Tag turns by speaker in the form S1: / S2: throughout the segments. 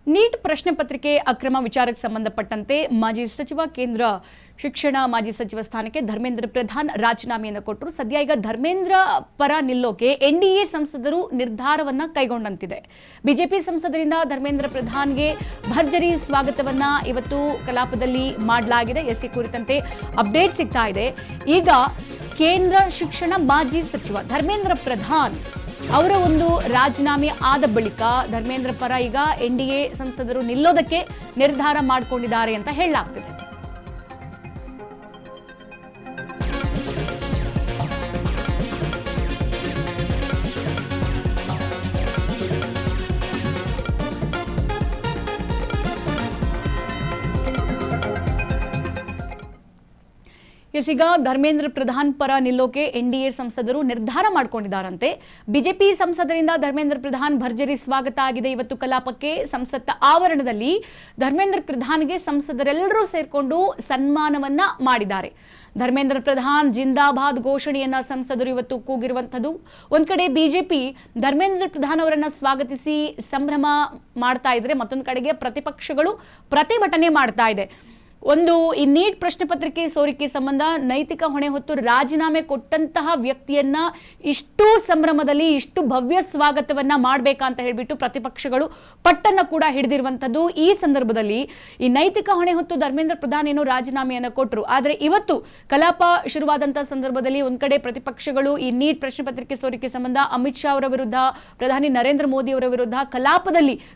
S1: Neat ಪ್ರಶ್ನೆ ಪತ್ರಿಕೆ ಅಕ್ರಮ ವಿಚಾರಕ್ಕೆ ಸಂಬಂಧಪಟ್ಟಂತೆ ಮಾಜಿ ಸಚಿವ ಕೇಂದ್ರ ಶಿಕ್ಷಣ ಮಾಜಿ ಸಚಿವ ಸ್ಥಾನಕ್ಕೆ ಧರ್ಮೇಂದ್ರ ಪ್ರಧಾನ್ ರಾಜೀನಾಮೆಯನ್ನು ಕೊಟ್ಟರು. ಸದ್ಯ ಈಗ ಧರ್ಮೇಂದ್ರ ಪರ ನಿಲ್ಲೋಕೆ ಎನ್ಡಿಎ ಸಂಸದರು ನಿರ್ಧಾರವನ್ನ ಕೈಗೊಂಡಂತಿದೆ. ಬಿಜೆಪಿ ಸಂಸದರಿಂದ ಧರ್ಮೇಂದ್ರ ಪ್ರಧಾನ್ಗೆ ಭರ್ಜರಿ ಸ್ವಾಗತವನ್ನ ಇವತ್ತು ಕಲಾಪದಲ್ಲಿ ಮಾಡಲಾಗಿದೆ. ಎಸ್ಸಿ ಕುರಿತಂತೆ ಅಪ್ಡೇಟ್ ಸಿಗ್ತಾ ಇದೆ. ಈಗ ಕೇಂದ್ರ ಶಿಕ್ಷಣ ಮಾಜಿ ಸಚಿವ ಧರ್ಮೇಂದ್ರ ಪ್ರಧಾನ್ ಅವರ ಒಂದು ರಾಜೀನಾಮೆ ಆದ ಬಳಿಕ ಧರ್ಮೇಂದ್ರ ಪರ ಈಗ ಎನ್ಡಿಎ ಸಂಸದರು ನಿಲ್ಲೋದಕ್ಕೆ ನಿರ್ಧಾರ ಮಾಡಿಕೊಂಡಿದ್ದಾರೆ ಅಂತ ಹೇಳಲಾಗ್ತಿದೆ. ಈಗ ಧರ್ಮೇಂದ್ರ ಪ್ರಧಾನ್ ಪರ ನಿಲ್ಲೋಕೆ ಎನ್ಡಿಎ ಸಂಸದರು ನಿರ್ಧಾರ ಮಾಡಿಕೊಂಡಿದ್ದಾರಂತೆ. ಬಿಜೆಪಿ ಸಂಸದರಿಂದ ಧರ್ಮೇಂದ್ರ ಪ್ರಧಾನ್ ಭರ್ಜರಿ ಸ್ವಾಗತ ಆಗಿದೆ. ಇವತ್ತು ಕಲಾಪಕ್ಕೆ ಸಂಸತ್ ಆವರಣದಲ್ಲಿ ಧರ್ಮೇಂದ್ರ ಪ್ರಧಾನ್ಗೆ ಸಂಸದರೆಲ್ಲರೂ ಸೇರ್ಕೊಂಡು ಸನ್ಮಾನವನ್ನ ಮಾಡಿದ್ದಾರೆ. ಧರ್ಮೇಂದ್ರ ಪ್ರಧಾನ್ ಜಿಂದಾಬಾದ್ ಘೋಷಣೆಯನ್ನ ಸಂಸದರು ಇವತ್ತು ಕೂಗಿರುವಂತದ್ದು. ಒಂದ್ ಕಡೆ ಬಿಜೆಪಿ ಧರ್ಮೇಂದ್ರ ಪ್ರಧಾನ್ ಅವರನ್ನ ಸ್ವಾಗತಿಸಿ ಸಂಭ್ರಮ ಮಾಡ್ತಾ ಇದ್ರೆ, ಮತ್ತೊಂದು ಕಡೆಗೆ ಪ್ರತಿಪಕ್ಷಗಳು ಪ್ರತಿಭಟನೆ ಮಾಡ್ತಾ ಇದೆ. ಒಂದು ಈ ನೀಟ್ ಪ್ರಶ್ನೆ ಪತ್ರಿಕೆ ಸೋರಿಕೆ ಸಂಬಂಧ ನೈತಿಕ ಹೊಣೆ ಹೊತ್ತು ರಾಜೀನಾಮೆ ಕೊಟ್ಟಂತಹ ವ್ಯಕ್ತಿಯನ್ನ ಇಷ್ಟು ಸಂಭ್ರಮದಲ್ಲಿ ಇಷ್ಟು ಭವ್ಯ ಸ್ವಾಗತವನ್ನ ಮಾಡಬೇಕಂತ ಹೇಳ್ಬಿಟ್ಟು ಪ್ರತಿಪಕ್ಷಗಳು ಪಟ್ಟನ್ನ ಕೂಡ ಹಿಡಿದಿರುವಂತದ್ದು. ಈ ಸಂದರ್ಭದಲ್ಲಿ ಈ ನೈತಿಕ ಹೊಣೆ ಹೊತ್ತು ಧರ್ಮೇಂದ್ರ ಪ್ರಧಾನ್ ಏನೋ ರಾಜೀನಾಮೆಯನ್ನ ಕೊಟ್ಟರು. ಆದ್ರೆ ಇವತ್ತು ಕಲಾಪ ಶುರುವಾದಂತಹ ಸಂದರ್ಭದಲ್ಲಿ ಒಂದ್ ಕಡೆ ಪ್ರತಿಪಕ್ಷಗಳು ಈ ನೀಟ್ ಪ್ರಶ್ನೆ ಪತ್ರಿಕೆ ಸೋರಿಕೆ ಸಂಬಂಧ ಅಮಿತ್ ಶಾ ಅವರ ವಿರುದ್ಧ, ಪ್ರಧಾನಿ ನರೇಂದ್ರ ಮೋದಿ ಅವರ ವಿರುದ್ಧ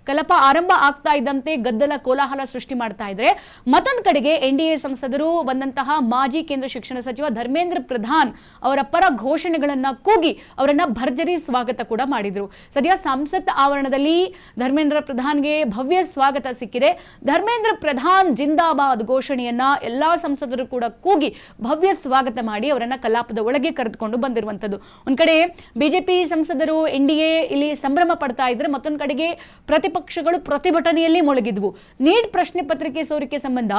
S1: ಕಲಾಪ ಆರಂಭ ಆಗ್ತಾ ಇದ್ದಂತೆ ಗದ್ದಲ ಕೋಲಾಹಲ ಸೃಷ್ಟಿ ಮಾಡ್ತಾ ಇದ್ರೆ, ಮತ್ತೊಂದು ಕಡೆ ಎನ್ಡಿಎ ಸಂಸದರು ಬಂದಂತಹ ಮಾಜಿ ಕೇಂದ್ರ ಶಿಕ್ಷಣ ಸಚಿವ ಧರ್ಮೇಂದ್ರ ಪ್ರಧಾನ್ ಅವರ ಪರ ಘೋಷಣೆಗಳನ್ನ ಕೂಗಿ ಅವರನ್ನ ಭರ್ಜರಿ ಸ್ವಾಗತ ಕೂಡ ಮಾಡಿದ್ರು. ಸದ್ಯ ಸಂಸತ್ ಆವರಣದಲ್ಲಿ ಧರ್ಮೇಂದ್ರ ಪ್ರಧಾನ್ಗೆ ಭವ್ಯ ಸ್ವಾಗತ ಸಿಕ್ಕಿದೆ. ಧರ್ಮೇಂದ್ರ ಪ್ರಧಾನ್ ಜಿಂದಾಬಾದ್ ಘೋಷಣೆಯನ್ನ ಎಲ್ಲಾ ಸಂಸದರು ಕೂಡ ಕೂಗಿ ಭವ್ಯ ಸ್ವಾಗತ ಮಾಡಿ ಅವರನ್ನ ಕಲಾಪದ ಒಳಗೆ ಕರೆದುಕೊಂಡು ಬಂದಿರುವಂತದ್ದು. ಒಂದ್ ಕಡೆ ಬಿಜೆಪಿ ಸಂಸದರು ಎನ್ಡಿಎ ಇಲ್ಲಿ ಸಂಭ್ರಮ ಪಡ್ತಾ ಇದ್ರೆ, ಮತ್ತೊಂದು ಕಡೆಗೆ ಪ್ರತಿಪಕ್ಷಗಳು ಪ್ರತಿಭಟನೆಯಲ್ಲಿ ಮುಳುಗಿದ್ವು. ನೀಟ್ ಪ್ರಶ್ನೆ ಪತ್ರಿಕೆ ಸೋರಿಕೆ ಸಂಬಂಧ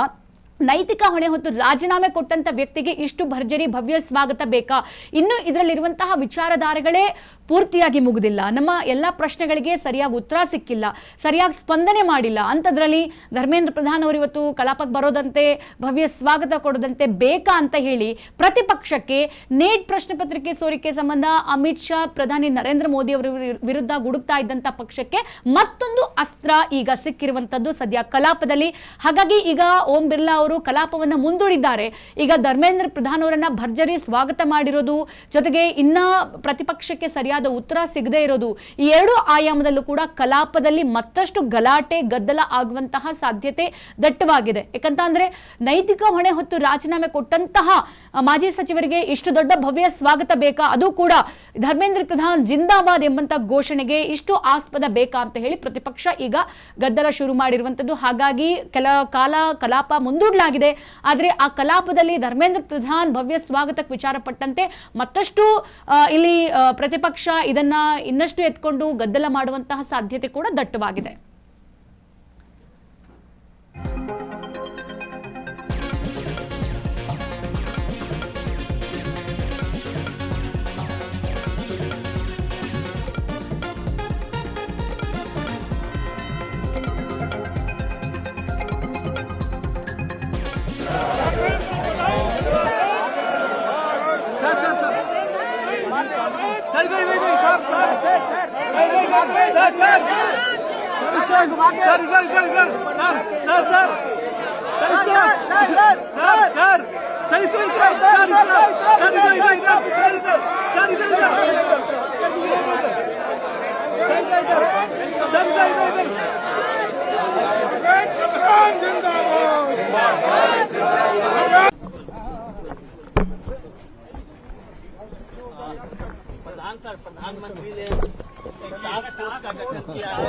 S1: ನೈತಿಕ ಹೊಣೆ ಹೊತ್ತು ರಾಜೀನಾಮೆ ಕೊಟ್ಟಂತ ವ್ಯಕ್ತಿಗೆ ಇಷ್ಟು ಭರ್ಜರಿ ಭವ್ಯ ಸ್ವಾಗತ ಬೇಕಾ? ಇನ್ನು ಇದರಲ್ಲಿರುವಂತಹ ವಿಚಾರಧಾರೆಗಳೇ ಪೂರ್ತಿಯಾಗಿ ಮುಗುದಿಲ್ಲ. ನಮ್ಮ ಎಲ್ಲಾ ಪ್ರಶ್ನೆಗಳಿಗೆ ಸರಿಯಾಗಿ ಉತ್ತರ ಸಿಕ್ಕಿಲ್ಲ, ಸರಿಯಾಗಿ ಸ್ಪಂದನೆ ಮಾಡಿಲ್ಲ. ಅಂತದ್ರಲ್ಲಿ ಧರ್ಮೇಂದ್ರ ಪ್ರಧಾನ್ ಅವರು ಇವತ್ತು ಕಲಾಪಕ್ಕೆ ಬರೋದಂತೆ, ಭವ್ಯ ಸ್ವಾಗತ ಕೊಡೋದಂತೆ ಬೇಕಾ ಅಂತ ಹೇಳಿ ಪ್ರತಿಪಕ್ಷಕ್ಕೆ ನೀಟ್ ಪ್ರಶ್ನೆ ಪತ್ರಿಕೆ ಸೋರಿಕೆ ಸಂಬಂಧ ಅಮಿತ್ ಶಾ, ಪ್ರಧಾನಿ ನರೇಂದ್ರ ಮೋದಿ ಅವರ ವಿರುದ್ಧ ಗುಡುಕ್ತಾ ಇದ್ದಂತ ಪಕ್ಷಕ್ಕೆ ಮತ್ತೊಂದು ಅಸ್ತ್ರ ಈಗ ಸಿಕ್ಕಿರುವಂತದ್ದು ಸದ್ಯ ಕಲಾಪದಲ್ಲಿ. ಹಾಗಾಗಿ ಈಗ ಓಂ ಬಿರ್ಲಾ ಅವರು ಕಲಾಪವನ್ನ ಮುಂದೂಡಿದ್ದಾರೆ. ಈಗ ಧರ್ಮೇಂದ್ರ ಪ್ರಧಾನ್ ಅವರನ್ನ ಭರ್ಜರಿ ಸ್ವಾಗತ ಮಾಡಿರೋದು ಜೊತೆಗೆ ಇನ್ನ ಪ್ರತಿಪಕ್ಷಕ್ಕೆ ಸರಿಯಾದ ಉತ್ತರ ಸಿಗದೇ ಇರೋದು, ಈ ಎರಡು ಆಯಾಮದಲ್ಲೂ ಕೂಡ ಕಲಾಪದಲ್ಲಿ ಮತ್ತಷ್ಟು ಗಲಾಟೆ ಗದ್ದಲ ಆಗುವಂತಹ ಸಾಧ್ಯತೆ ದಟ್ಟವಾಗಿದೆ. ಯಾಕಂತಂದ್ರೆ ನೈತಿಕ ಹೊಣೆ ಹೊತ್ತು ರಾಜೀನಾಮೆ ಕೊಟ್ಟಂತಹ ಮಾಜಿ ಸಚಿವರಿಗೆ ಇಷ್ಟು ದೊಡ್ಡ ಭವ್ಯ ಸ್ವಾಗತ ಬೇಕಾ? ಅದು ಕೂಡ ಧರ್ಮೇಂದ್ರ ಪ್ರಧಾನ್ ಜಿಂದಾಬಾದ್ ಎಂಬಂತ ಘೋಷಣೆಗೆ ಇಷ್ಟು ಆಸ್ಪದ ಬೇಕಾ ಅಂತ ಹೇಳಿ ಪ್ರತಿಪಕ್ಷ ಈಗ ಗದ್ದಲ ಶುರು ಮಾಡಿರುವಂತದ್ದು. ಹಾಗಾಗಿ ಕೆಲ ಕಾಲ ಕಲಾಪ ಮುಂದೂಡಲಾಗಿದೆ. ಆದ್ರೆ ಆ ಕಲಾಪದಲ್ಲಿ ಧರ್ಮೇಂದ್ರ ಪ್ರಧಾನ್ ಭವ್ಯ ಸ್ವಾಗತಕ್ಕೆ ವಿಚಾರ ಪಟ್ಟಂತೆ ಮತ್ತಷ್ಟು ಇಲ್ಲಿ ಪ್ರತಿಪಕ್ಷ ಇದನ್ನ ಇನ್ನಷ್ಟು ಎತ್ಕೊಂಡು ಗದ್ದಲ ಮಾಡುವಂತಹ ಸಾಧ್ಯತೆ ಕೂಡ ದಟ್ಟವಾಗಿದೆ.
S2: प्रधानमंत्री ने टास्क फोर्स का गठन किया है।